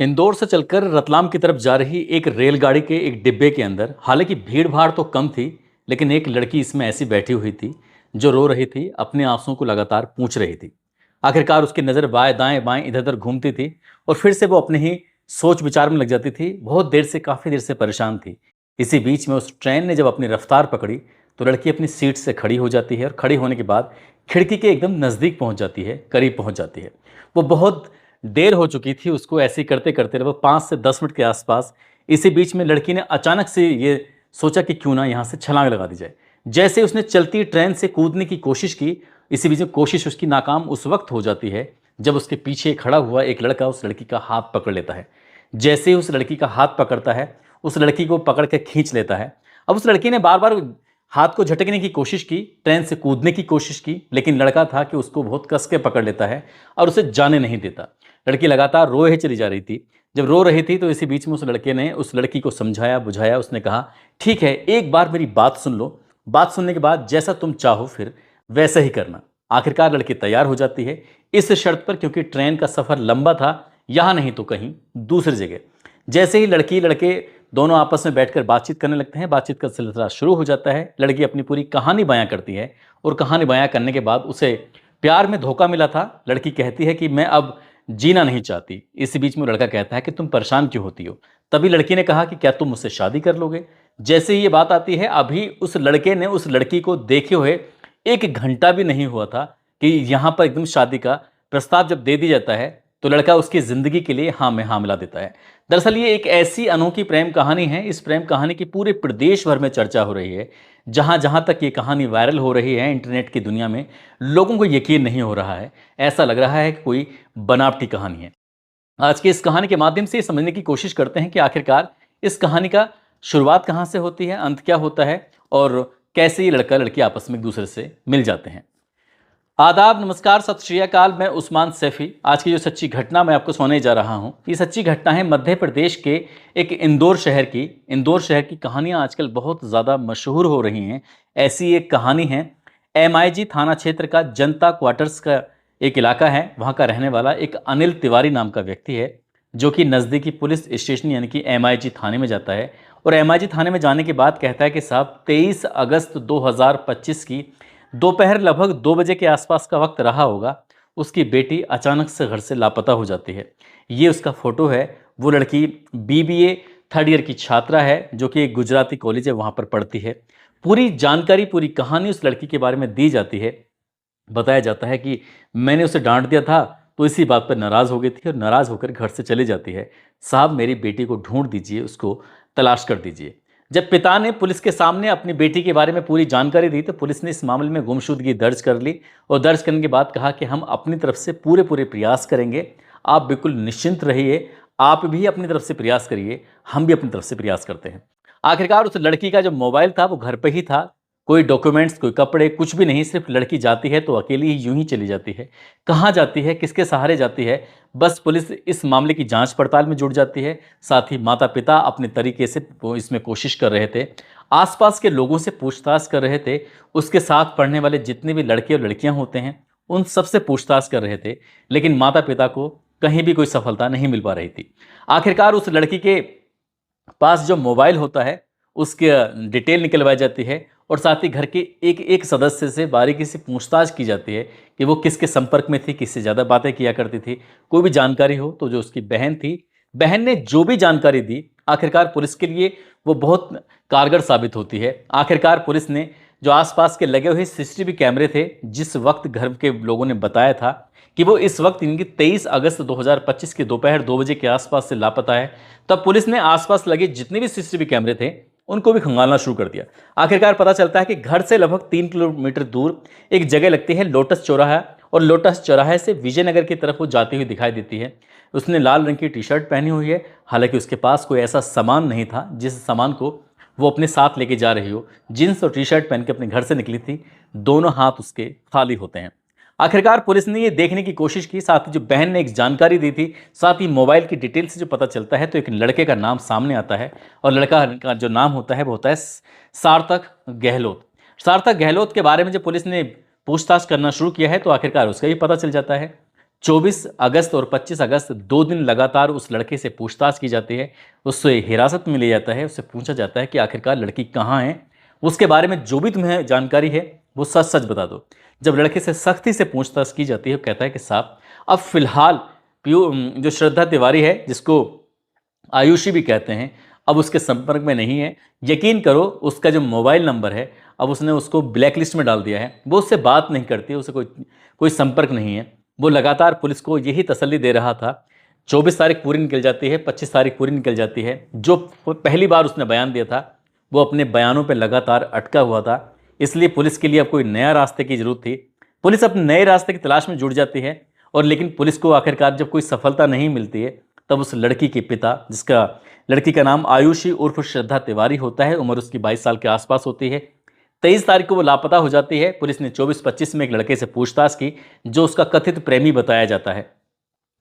इंदौर से चलकर रतलाम की तरफ जा रही एक रेलगाड़ी के एक डिब्बे के अंदर हालांकि भीड़ भाड़ तो कम थी, लेकिन एक लड़की इसमें ऐसी बैठी हुई थी जो रो रही थी, अपने आंसुओं को लगातार पूंछ रही थी। आखिरकार उसकी नज़र बाएं दाएं बाएं इधर उधर घूमती थी और फिर से वो अपने ही सोच विचार में लग जाती थी। बहुत देर से, काफ़ी देर से परेशान थी। इसी बीच में उस ट्रेन ने जब अपनी रफ्तार पकड़ी तो लड़की अपनी सीट से खड़ी हो जाती है और खड़ी होने के बाद खिड़की के एकदम नज़दीक पहुंच जाती है, करीब पहुंच जाती है। वो बहुत देर हो चुकी थी उसको ऐसे ही करते करते, लगभग 5 से 10 मिनट के आसपास। इसी बीच में लड़की ने अचानक से ये सोचा कि क्यों ना यहाँ से छलांग लगा दी जाए। जैसे उसने चलती ट्रेन से कूदने की कोशिश की, इसी बीच में कोशिश उसकी नाकाम उस वक्त हो जाती है जब उसके पीछे खड़ा हुआ एक लड़का उस लड़की का हाथ पकड़ लेता है। जैसे ही उस लड़की का हाथ पकड़ता है, उस लड़की को पकड़ के खींच लेता है। अब उस लड़की ने बार बार हाथ को झटकने की कोशिश की, ट्रेन से कूदने की कोशिश की, लेकिन लड़का था कि उसको बहुत कस के पकड़ लेता है और उसे जाने नहीं देता। लड़की लगातार रोए ही चली जा रही थी। जब रो रही थी तो इसी बीच में उस लड़के ने उस लड़की को समझाया बुझाया। उसने कहा, ठीक है, एक बार मेरी बात सुन लो, बात सुनने के बाद जैसा तुम चाहो फिर वैसा ही करना। आखिरकार लड़की तैयार हो जाती है, इस शर्त पर, क्योंकि ट्रेन का सफ़र लंबा था, यहाँ नहीं तो कहीं दूसरी जगह। जैसे ही लड़की लड़के दोनों आपस में बैठकर बातचीत करने लगते हैं, बातचीत का सिलसिला शुरू हो जाता है। लड़की अपनी पूरी कहानी बयां करती है और कहानी बयां करने के बाद उसे प्यार में धोखा मिला था। लड़की कहती है कि मैं अब जीना नहीं चाहती। इसी बीच में लड़का कहता है कि तुम परेशान क्यों होती हो। तभी लड़की ने कहा कि क्या तुम मुझसे शादी कर लोगे। जैसे ही ये बात आती है, अभी उस लड़के ने उस लड़की को देखे हुए 1 घंटा भी नहीं हुआ था कि यहाँ पर एकदम शादी का प्रस्ताव जब दे दिया जाता है तो लड़का उसकी ज़िंदगी के लिए हाँ में हाँ मिला देता है। दरअसल ये एक ऐसी अनोखी प्रेम कहानी है। इस प्रेम कहानी की पूरे प्रदेश भर में चर्चा हो रही है। जहाँ जहाँ तक ये कहानी वायरल हो रही है इंटरनेट की दुनिया में, लोगों को यकीन नहीं हो रहा है। ऐसा लग रहा है कि कोई बनावटी कहानी है। आज की इस कहानी के माध्यम से ये समझने की कोशिश करते हैं कि आखिरकार इस कहानी का शुरुआत कहाँ से होती है, अंत क्या होता है और कैसे ये लड़का लड़की आपस में एक दूसरे से मिल जाते हैं। आदाब, नमस्कार, सत श्री अकाल। मैं उस्मान सैफी। आज की जो सच्ची घटना मैं आपको सुनाने जा रहा हूँ, ये सच्ची घटना है मध्य प्रदेश के एक इंदौर शहर की। इंदौर शहर की कहानियाँ आजकल बहुत ज़्यादा मशहूर हो रही हैं। ऐसी एक कहानी है, MIG थाना क्षेत्र का जनता क्वार्टर्स का एक इलाका है। वहाँ का रहने वाला एक अनिल तिवारी नाम का व्यक्ति है, जो कि नज़दीकी पुलिस स्टेशन यानी कि MIG थाने में जाता है। और MIG थाने में जाने के बाद कहता है कि साहब, 23 अगस्त 2025 की दोपहर लगभग 2 बजे के आसपास का वक्त रहा होगा, उसकी बेटी अचानक से घर से लापता हो जाती है। ये उसका फोटो है। वो लड़की BBA 3rd ईयर की छात्रा है, जो कि एक गुजराती कॉलेज है, वहाँ पर पढ़ती है। पूरी जानकारी, पूरी कहानी उस लड़की के बारे में दी जाती है। बताया जाता है कि मैंने उसे डांट दिया था तो इसी बात पर नाराज़ हो गई थी और नाराज़ होकर घर से चली जाती है। साहब, मेरी बेटी को ढूंढ दीजिए, उसको तलाश कर दीजिए। जब पिता ने पुलिस के सामने अपनी बेटी के बारे में पूरी जानकारी दी तो पुलिस ने इस मामले में गुमशुदगी दर्ज कर ली और दर्ज करने के बाद कहा कि हम अपनी तरफ से पूरे पूरे प्रयास करेंगे, आप बिल्कुल निश्चिंत रहिए, आप भी अपनी तरफ से प्रयास करिए, हम भी अपनी तरफ से प्रयास करते हैं। आखिरकार उस लड़की का जो मोबाइल था वो घर पे ही था। कोई डॉक्यूमेंट्स, कोई कपड़े, कुछ भी नहीं। सिर्फ लड़की जाती है तो अकेली ही यूं ही चली जाती है। कहाँ जाती है, किसके सहारे जाती है, बस पुलिस इस मामले की जांच पड़ताल में जुट जाती है। साथ ही माता पिता अपने तरीके से वो इसमें कोशिश कर रहे थे, आसपास के लोगों से पूछताछ कर रहे थे, उसके साथ पढ़ने वाले जितने भी लड़के और लड़कियां होते हैं उन सबसे पूछताछ कर रहे थे, लेकिन माता पिता को कहीं भी कोई सफलता नहीं मिल पा रही थी। आखिरकार उस लड़की के पास जो मोबाइल होता है उसके डिटेल निकलवाई जाती है और साथ ही घर के एक एक सदस्य से बारीकी से पूछताछ की जाती है कि वो किसके संपर्क में थी, किससे ज़्यादा बातें किया करती थी। कोई भी जानकारी हो तो जो उसकी बहन थी, बहन ने जो भी जानकारी दी आखिरकार पुलिस के लिए वो बहुत कारगर साबित होती है। आखिरकार पुलिस ने जो आसपास के लगे हुए CCTV कैमरे थे, जिस वक्त घर के लोगों ने बताया था कि वो इस वक्त इनकी 23 अगस्त 2025 के दोपहर 2 बजे के आसपास से लापता है, तब पुलिस ने आसपास लगे जितने भी CCTV कैमरे थे उनको भी खंगालना शुरू कर दिया। आखिरकार पता चलता है कि घर से लगभग 3 किलोमीटर दूर एक जगह लगती है लोटस चौराहा, और लोटस चौराहे से विजयनगर की तरफ वो जाती हुई दिखाई देती है। उसने लाल रंग की टी-शर्ट पहनी हुई है। हालांकि उसके पास कोई ऐसा सामान नहीं था जिस सामान को वो अपने साथ लेके जा रही हो। जीन्स और टी-शर्ट पहन के अपने घर से निकली थी, दोनों हाथ उसके खाली होते हैं। आखिरकार पुलिस ने ये देखने की कोशिश की, साथ ही जो बहन ने एक जानकारी दी थी, साथ ही मोबाइल की डिटेल से जो पता चलता है तो एक लड़के का नाम सामने आता है और लड़का का जो नाम होता है वो होता है सार्थक गहलोत। सार्थक गहलोत के बारे में जब पुलिस ने पूछताछ करना शुरू किया है तो आखिरकार उसका भी पता चल जाता है। 24 अगस्त और 25 अगस्त 2 दिन लगातार उस लड़के से पूछताछ की जाती है, उससे हिरासत में लिया जाता है, उससे पूछा जाता है कि आखिरकार लड़की कहाँ है, उसके बारे में जो भी तुम्हें जानकारी है वो सच सच बता दो। जब लड़के से सख्ती से पूछताछ की जाती है, वो कहता है कि साहब अब फिलहाल जो श्रद्धा तिवारी है, जिसको आयुषी भी कहते हैं, अब उसके संपर्क में नहीं है। यकीन करो, उसका जो मोबाइल नंबर है अब उसने उसको ब्लैक लिस्ट में डाल दिया है, वो उससे बात नहीं करती, उसे कोई कोई संपर्क नहीं है। वो लगातार पुलिस को यही तसल्ली दे रहा था। 24 तारीख पूरी निकल जाती है, 25 तारीख पूरी निकल जाती है। जो पहली बार उसने बयान दिया था, वो अपने बयानों पर लगातार अटका हुआ था। इसलिए पुलिस के लिए अब कोई नया रास्ते की जरूरत थी। पुलिस अपने नए रास्ते की तलाश में जुट जाती है, और लेकिन पुलिस को आखिरकार जब कोई सफलता नहीं मिलती है, तब उस लड़की के पिता, जिसका लड़की का नाम आयुषी उर्फ श्रद्धा तिवारी होता है, उम्र उसकी 22 साल के आसपास होती है, 23 तारीख को वो लापता हो जाती है। पुलिस ने 24-25 में एक लड़के से पूछताछ की, जो उसका कथित प्रेमी बताया जाता है।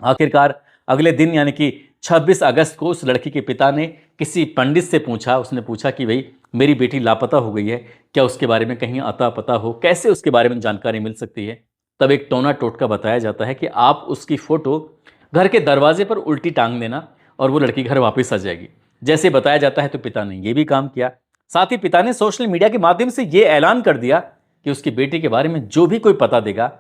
आखिरकार अगले दिन यानी कि 26 अगस्त को उस लड़की के पिता ने किसी पंडित से पूछा, उसने पूछा कि भाई मेरी बेटी लापता हो गई है, क्या उसके बारे में कहीं अता पता हो, कैसे उसके बारे में जानकारी मिल सकती है। तब एक टोना टोटका बताया जाता है कि आप उसकी फ़ोटो घर के दरवाजे पर उल्टी टांग देना और वो लड़की घर वापस आ जाएगी। जैसे बताया जाता है, तो पिता ने ये भी काम किया। साथ ही पिता ने सोशल मीडिया के माध्यम से ये ऐलान कर दिया कि उसकी बेटी के बारे में जो भी कोई पता देगा,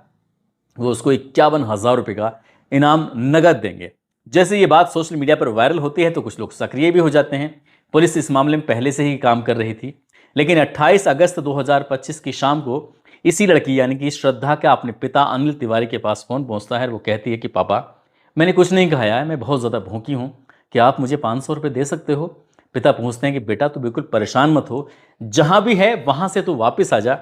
वो उसको 51,000 रुपये का इनाम नगद देंगे। जैसे ये बात सोशल मीडिया पर वायरल होती है, तो कुछ लोग सक्रिय भी हो जाते हैं। पुलिस इस मामले में पहले से ही काम कर रही थी, लेकिन 28 अगस्त 2025 की शाम को इसी लड़की यानी कि श्रद्धा का अपने पिता अनिल तिवारी के पास फ़ोन पहुंचता है। वो कहती है कि पापा, मैंने कुछ नहीं खाया है, मैं बहुत ज़्यादा भूखी हूँ, क्या आप मुझे 500 रुपये दे सकते हो? पिता पूछते हैं कि बेटा तू बिल्कुल परेशान मत हो, जहाँ भी है वहाँ से तू वापस आ जा।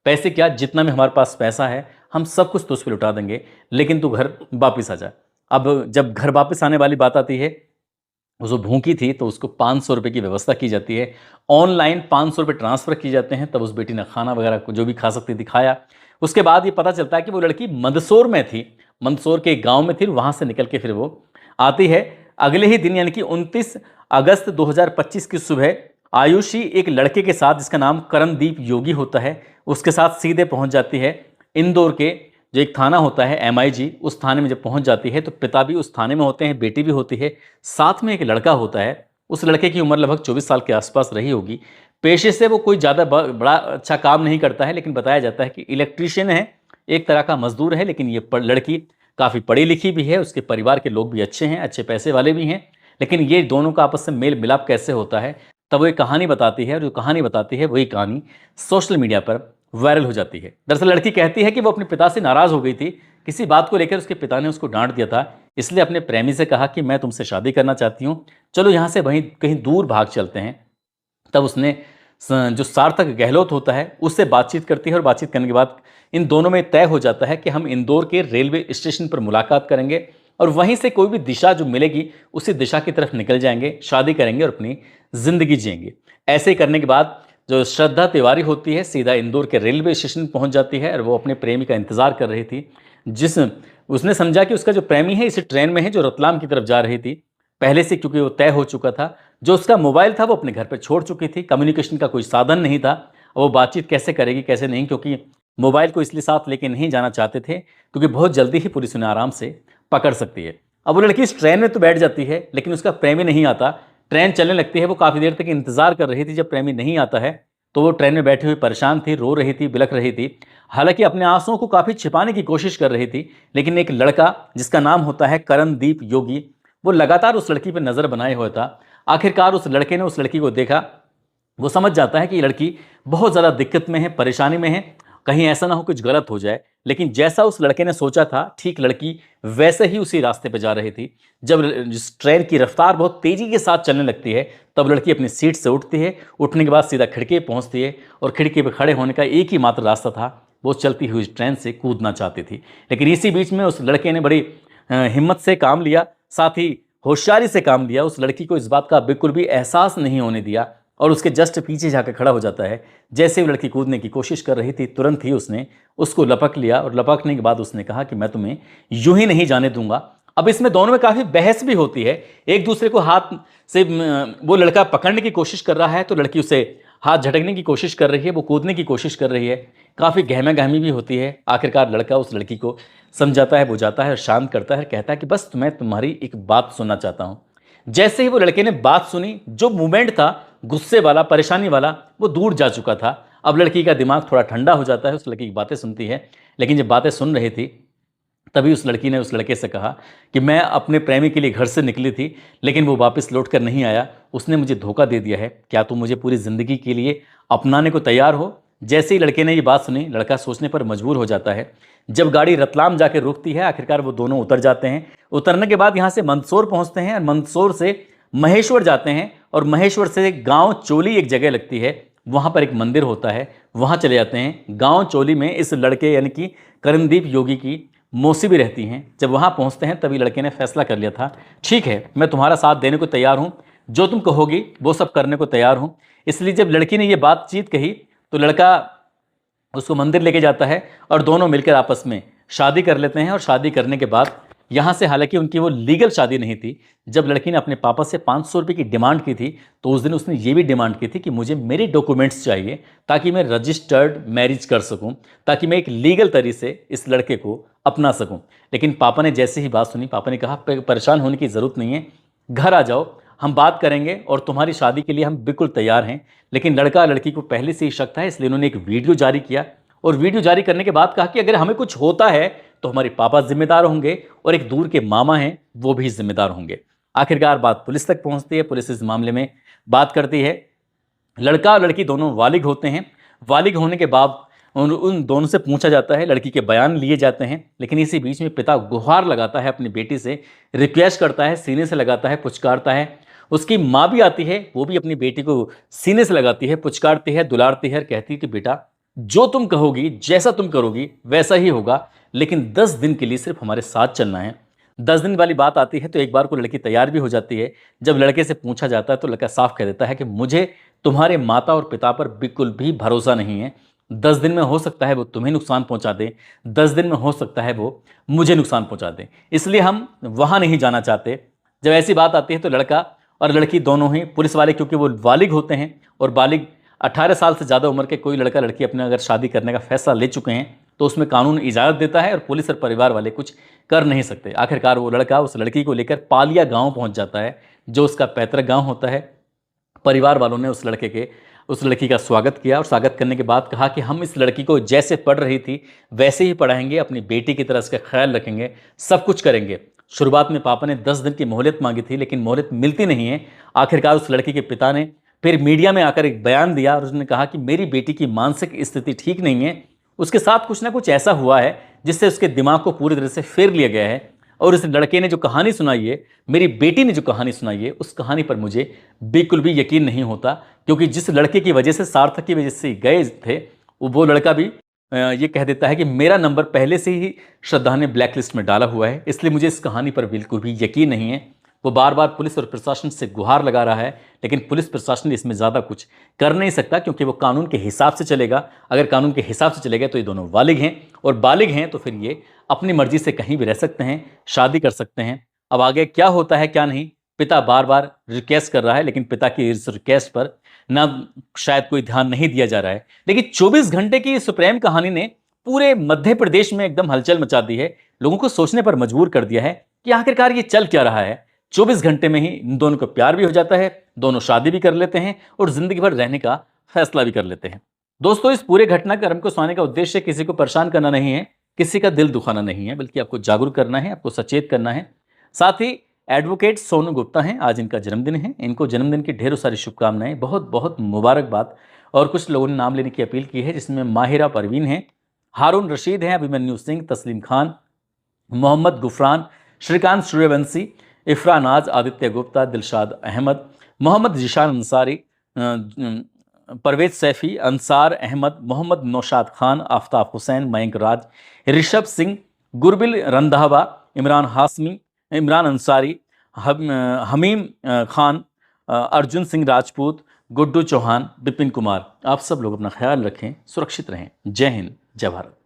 पैसे क्या, जितना भी हमारे पास पैसा है हम सब कुछ तो उस पर लुटा देंगे, लेकिन तू घर वापस आ जा। अब जब घर वापस आने वाली बात आती है, वो भूखी थी तो उसको 500 रुपये की व्यवस्था की जाती है। ऑनलाइन 500 रुपये ट्रांसफ़र किए जाते हैं। तब उस बेटी ने खाना वगैरह को जो भी खा सकती थी खाया। उसके बाद ये पता चलता है कि वो लड़की मंदसौर में थी, मंदसौर के गांव में थी। वहाँ से निकल के फिर वो आती है। अगले ही दिन यानी कि 29 अगस्त 2025 की सुबह आयुषी एक लड़के के साथ, जिसका नाम करणदीप योगी होता है, उसके साथ सीधे पहुँच जाती है इंदौर के जो एक थाना होता है MIG, उस थाने में जब पहुंच जाती है तो पिता भी उस थाने में होते हैं, बेटी भी होती है, साथ में एक लड़का होता है। उस लड़के की उम्र लगभग 24 साल के आसपास रही होगी। पेशे से वो कोई ज़्यादा बड़ा अच्छा काम नहीं करता है, लेकिन बताया जाता है कि इलेक्ट्रीशियन है, एक तरह का मजदूर है। लेकिन ये लड़की काफ़ी पढ़ी लिखी भी है, उसके परिवार के लोग भी अच्छे हैं, अच्छे पैसे वाले भी हैं। लेकिन ये दोनों का आपस में मेल मिलाप कैसे होता है, तब वो एक कहानी बताती है, और जो कहानी बताती है वही कहानी सोशल मीडिया पर वायरल हो जाती है। दरअसल लड़की कहती है कि वो अपने पिता से नाराज़ हो गई थी, किसी बात को लेकर उसके पिता ने उसको डांट दिया था, इसलिए अपने प्रेमी से कहा कि मैं तुमसे शादी करना चाहती हूँ, चलो यहाँ से वहीं कहीं दूर भाग चलते हैं। तब उसने जो सार्थक गहलोत होता है उससे बातचीत करती है, और बातचीत करने के बाद इन दोनों में तय हो जाता है कि हम इंदौर के रेलवे स्टेशन पर मुलाकात करेंगे, और वहीं से कोई भी दिशा जो मिलेगी उसी दिशा की तरफ निकल जाएंगे, शादी करेंगे और अपनी ज़िंदगी जिएंगे। ऐसे ही करने के बाद जो श्रद्धा तिवारी होती है सीधा इंदौर के रेलवे स्टेशन पहुंच जाती है, और वो अपने प्रेमी का इंतजार कर रही थी। उसने समझा कि उसका जो प्रेमी है इस ट्रेन में है जो रतलाम की तरफ जा रही थी, पहले से, क्योंकि वो तय हो चुका था। जो उसका मोबाइल था वो अपने घर पर छोड़ चुकी थी, कम्युनिकेशन का कोई साधन नहीं था। वो बातचीत कैसे करेगी कैसे नहीं, क्योंकि मोबाइल को इसलिए साथ लेके नहीं जाना चाहते थे क्योंकि बहुत जल्दी ही पुलिस उन्हें आराम से पकड़ सकती है। अब वो लड़की इस ट्रेन में तो बैठ जाती है, लेकिन उसका प्रेमी नहीं आता। ट्रेन चलने लगती है, वो काफ़ी देर तक इंतजार कर रही थी। जब प्रेमी नहीं आता है तो वो ट्रेन में बैठी हुई परेशान थी, रो रही थी, बिलख रही थी। हालांकि अपने आंसुओं को काफ़ी छिपाने की कोशिश कर रही थी, लेकिन एक लड़का जिसका नाम होता है करणदीप योगी, वो लगातार उस लड़की पर नज़र बनाए हुआ था। आखिरकार उस लड़के ने उस लड़की को देखा, वो समझ जाता है कि ये लड़की बहुत ज़्यादा दिक्कत में है, परेशानी में है, कहीं ऐसा ना हो कुछ गलत हो जाए। लेकिन जैसा उस लड़के ने सोचा था, ठीक लड़की वैसे ही उसी रास्ते पर जा रही थी। जब जिस ट्रेन की रफ्तार बहुत तेज़ी के साथ चलने लगती है, तब लड़की अपनी सीट से उठती है। उठने के बाद सीधा खिड़की पे पहुंचती है, और खिड़की पर खड़े होने का एक ही मात्र रास्ता था, वो चलती हुई ट्रेन से कूदना चाहती थी। लेकिन इसी बीच में उस लड़के ने बड़ी हिम्मत से काम लिया, साथ ही होशियारी से काम लिया। उस लड़की को इस बात का बिल्कुल भी एहसास नहीं होने दिया, और उसके जस्ट पीछे जाकर खड़ा हो जाता है। जैसे ही लड़की कूदने की कोशिश कर रही थी, तुरंत ही उसने उसको लपक लिया, और लपकने के बाद उसने कहा कि मैं तुम्हें यूं ही नहीं जाने दूंगा। अब इसमें दोनों में काफ़ी बहस भी होती है, एक दूसरे को हाथ से वो लड़का पकड़ने की कोशिश कर रहा है, तो लड़की उसे हाथ झटकने की कोशिश कर रही है, वो कूदने की कोशिश कर रही है, काफ़ी गहमा-गहमी भी होती है। आखिरकार लड़का उस लड़की को समझाता है, बुझाता है और शांत करता है, कहता है कि बस मैं तुम्हारी एक बात सुनना चाहता हूँ। जैसे ही वो लड़के ने बात सुनी, जो मूवमेंट था गुस्से वाला, परेशानी वाला, वो दूर जा चुका था। अब लड़की का दिमाग थोड़ा ठंडा हो जाता है, उस लड़की की बातें सुनती है। लेकिन जब बातें सुन रही थी, तभी उस लड़की ने उस लड़के से कहा कि मैं अपने प्रेमी के लिए घर से निकली थी, लेकिन वो वापस लौट कर नहीं आया। उसने मुझे धोखा दे दिया है। क्या तुम मुझे पूरी ज़िंदगी के लिए अपनाने को तैयार हो? जैसे ही लड़के ने ये बात सुनी, लड़का सोचने पर मजबूर हो जाता है। जब गाड़ी रतलाम जाके रुकती है, आखिरकार वो दोनों उतर जाते हैं। उतरने के बाद यहाँ से मंदसौर पहुँचते हैं और मंदसौर से महेश्वर जाते हैं और महेश्वर से गाँव चोली एक जगह लगती है, वहाँ पर एक मंदिर होता है, वहाँ चले जाते हैं। गाँव चोली में इस लड़के यानी कि करणदीप योगी की मौसी भी रहती हैं। जब वहाँ पहुँचते हैं तभी लड़के ने फैसला कर लिया था, ठीक है मैं तुम्हारा साथ देने को तैयार हूँ, जो तुम कहोगी वो सब करने को तैयार हूँ। इसलिए जब लड़की ने ये बातचीत कही तो लड़का उसको मंदिर लेके जाता है और दोनों मिलकर आपस में शादी कर लेते हैं। और शादी करने के बाद यहाँ से, हालांकि उनकी वो लीगल शादी नहीं थी, जब लड़की ने अपने पापा से 500 रुपये की डिमांड की थी तो उस दिन उसने ये भी डिमांड की थी कि मुझे मेरे डॉक्यूमेंट्स चाहिए ताकि मैं रजिस्टर्ड मैरिज कर सकूं, ताकि मैं एक लीगल तरीके से इस लड़के को अपना सकूं। लेकिन पापा ने जैसे ही बात सुनी, पापा ने कहा परेशान होने की ज़रूरत नहीं है, घर आ जाओ, हम बात करेंगे और तुम्हारी शादी के लिए हम बिल्कुल तैयार हैं। लेकिन लड़का लड़की को पहले से ही शक था, इसलिए उन्होंने एक वीडियो जारी किया और वीडियो जारी करने के बाद कहा कि अगर हमें कुछ होता है तो हमारे पापा जिम्मेदार होंगे और एक दूर के मामा हैं वो भी जिम्मेदार होंगे। आखिरकार बात पुलिस तक पहुंचती है। पुलिस इस मामले में बात करती है। लड़का और लड़की दोनों वालिग होते हैं। वालिग होने के बाद उन दोनों से पूछा जाता है, लड़की के बयान लिए जाते हैं। लेकिन इसी बीच में पिता गुहार लगाता है अपनी बेटी से, रिक्वेस्ट करता है, सीने से लगाता है, पुचकारता है। उसकी माँ भी आती है, वो भी अपनी बेटी को सीने से लगाती है, पुचकारती है, दुलारती है, कहती है कि बेटा जो तुम कहोगी, जैसा तुम करोगी वैसा ही होगा, लेकिन 10 दिन के लिए सिर्फ हमारे साथ चलना है। 10 दिन वाली बात आती है तो एक बार को लड़की तैयार भी हो जाती है। जब लड़के से पूछा जाता है तो लड़का साफ कह देता है कि मुझे तुम्हारे माता और पिता पर बिल्कुल भी भरोसा नहीं है। 10 दिन में हो सकता है वो तुम्हें नुकसान पहुंचा दे, 10 दिन में हो सकता है वो मुझे नुकसान पहुंचा दे, इसलिए हम वहां नहीं जाना चाहते। जब ऐसी बात आती है तो लड़का और लड़की दोनों ही, पुलिस वाले क्योंकि वो बालिग होते हैं और बालिग 18 साल से ज़्यादा उम्र के कोई लड़का लड़की अपने अगर शादी करने का फैसला ले चुके हैं तो उसमें कानून इजाज़त देता है और पुलिस और परिवार वाले कुछ कर नहीं सकते। आखिरकार वो लड़का उस लड़की को लेकर पालिया गांव पहुंच जाता है, जो उसका पैतृक गांव होता है। परिवार वालों ने उस लड़की का स्वागत किया और स्वागत करने के बाद कहा कि हम इस लड़की को जैसे पढ़ रही थी वैसे ही पढ़ाएंगे, अपनी बेटी की तरह इसका ख्याल रखेंगे, सब कुछ करेंगे। शुरुआत में पापा ने 10 दिन की मोहलत मांगी थी, लेकिन मोहलत मिलती नहीं है। आखिरकार उस लड़की के पिता ने फिर मीडिया में आकर एक बयान दिया और उसने कहा कि मेरी बेटी की मानसिक स्थिति ठीक नहीं है, उसके साथ कुछ ना कुछ ऐसा हुआ है जिससे उसके दिमाग को पूरी तरह से फेर लिया गया है। और इस लड़के ने जो कहानी सुनाई है, मेरी बेटी ने जो कहानी सुनाई है, उस कहानी पर मुझे बिल्कुल भी यकीन नहीं होता, क्योंकि जिस लड़के की वजह से, सार्थक की वजह से गए थे, वो लड़का भी ये कह देता है कि मेरा नंबर पहले से ही श्रद्धा ने ब्लैक लिस्ट में डाला हुआ है, इसलिए मुझे इस कहानी पर बिल्कुल भी यकीन नहीं है। वो बार बार पुलिस और प्रशासन से गुहार लगा रहा है, लेकिन पुलिस प्रशासन इसमें ज़्यादा कुछ कर नहीं सकता, क्योंकि वो कानून के हिसाब से चलेगा। अगर कानून के हिसाब से चलेगा तो ये दोनों बालिग हैं, और बालिग हैं तो फिर ये अपनी मर्जी से कहीं भी रह सकते हैं, शादी कर सकते हैं। अब आगे क्या होता है क्या नहीं, पिता बार बार रिक्वेस्ट कर रहा है, लेकिन पिता की इस रिक्वेस्ट पर ना शायद कोई ध्यान नहीं दिया जा रहा है। लेकिन 24 घंटे की इस प्रेम कहानी ने पूरे मध्य प्रदेश में एकदम हलचल मचा दी है, लोगों को सोचने पर मजबूर कर दिया है कि आखिरकार ये चल क्या रहा है। 24 घंटे में ही इन दोनों को प्यार भी हो जाता है, दोनों शादी भी कर लेते हैं और जिंदगी भर रहने का फैसला भी कर लेते हैं। दोस्तों, इस पूरे घटनाक्रम को सुनाने का उद्देश्य किसी को परेशान करना नहीं है, किसी का दिल दुखाना नहीं है, बल्कि आपको जागरूक करना है, आपको सचेत करना है। साथ ही एडवोकेट सोनू गुप्ता हैं, आज इनका जन्मदिन है, इनको जन्मदिन की ढेरों सारी शुभकामनाएं, बहुत बहुत मुबारकबाद। और कुछ लोगों ने नाम लेने की अपील की है, जिसमें माहिरा परवीन है, हारून रशीद हैं, अभिमन्यु सिंह, तस्लीम खान, मोहम्मद गुफरान, श्रीकांत सूर्यवंशी, इफ्रा नाज, आदित्य गुप्ता, दिलशाद अहमद, मोहम्मद जिशान अंसारी, परवेज सैफ़ी, अंसार अहमद, मोहम्मद नौशाद खान, आफ्ताब हुसैन, मयंक राज, ऋषभ सिंह, गुरबिल रंधावा, इमरान हाशमी, इमरान अंसारी, हमीम खान, अर्जुन सिंह राजपूत, गुड्डू चौहान, विपिन कुमार। आप सब लोग अपना ख्याल रखें, सुरक्षित रहें। जय हिंद, जय भारत।